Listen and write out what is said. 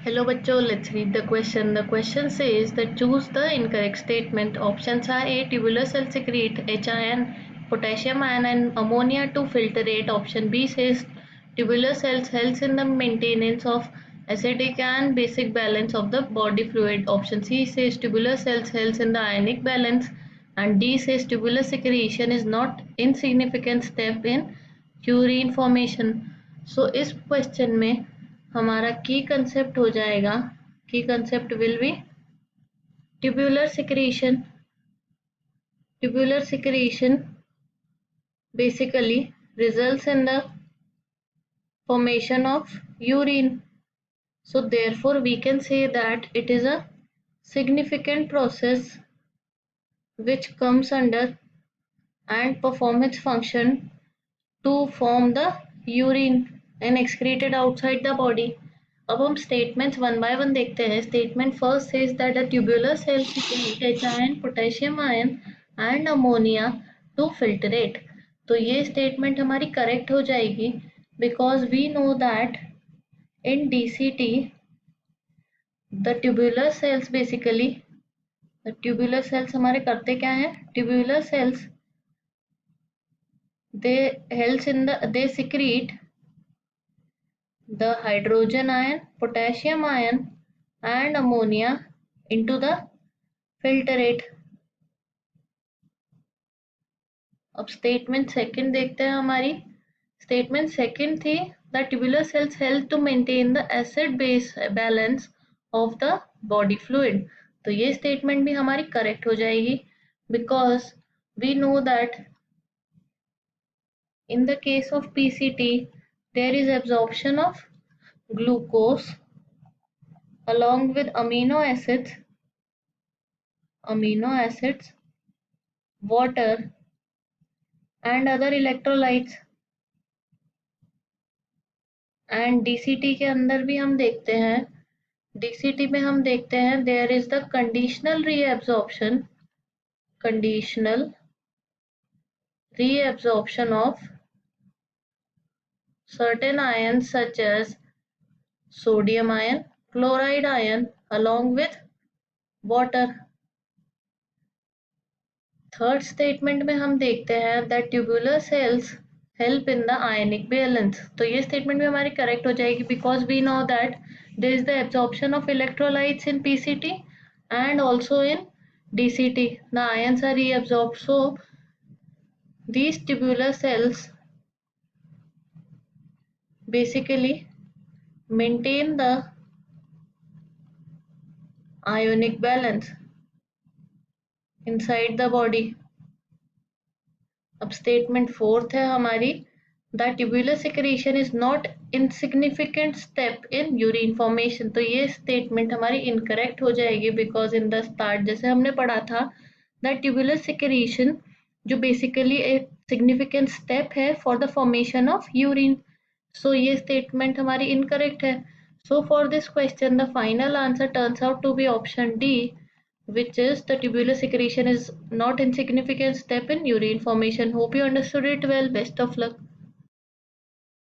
Hello bachcho, let's read the question. The question says that choose the incorrect statement. Options are A. Tubular cells secrete HIN, potassium ion and ammonia to filtrate. Option B says tubular cells helps in the maintenance of acidic and basic balance of the body fluid. Option C says tubular cells helps in the ionic balance. And D says tubular secretion is not insignificant step in urine formation. So इस question में हमारा की concept हो जाएगा, की concept will be tubular secretion. Tubular secretion basically results in the formation of urine. So therefore we can say that it is a significant process which comes under and perform its function to form the urine and excreted outside the body. अब हम statements one by one देखते हैं. Statement first says that the tubular cell secrete HIN, potassium ion and ammonia to filtrate. तो ये statement हमारी correct हो जाएगी because we know that in DCT the tubular cells basically tubular cells हमारे करते क्या है. Tubular cells they secrete the hydrogen ion, potassium ion and ammonia into the filtrate. अब स्टेटमेंट सेकंड देखते हैं. हमारी स्टेटमेंट सेकंड थी the tubular cells help to maintain the acid base balance of the body fluid. तो ये statement भी हमारी correct हो जाएगी because we know that in the case of PCT there is absorption of glucose along with amino acids, water and other electrolytes. and DCT के अंदर भी हम देखते हैं, DCT में हम देखते हैं there is the conditional reabsorption of certain ions such as sodium ion, chloride ion along with water. Third statement में हम देखते हैं that tubular cells help in the ionic balance. तो ये स्टेटमेंट भी हमारी करेक्ट हो जाएगी because we know that there is the absorption of electrolytes in PCT and also in DCT. The ions are reabsorbed. So these tubular cells basically maintain the ionic balance inside the body. अब statement fourth है हमारी the tubular secretion is not insignificant step in urine formation. तो ये statement हमारी incorrect हो जाएगी because in the start जैसे हमने पढ़ा था द ट्यूबुलर सिक्रीशन जो बेसिकली एक सिग्निफिकेंट स्टेप है for the formation of urine. So ये स्टेटमेंट हमारी इनकरेक्ट है. So for this question the final answer turns out to be option D, which is the tubular secretion is not insignificant step in urine formation. Hope you understood it well. Best of luck.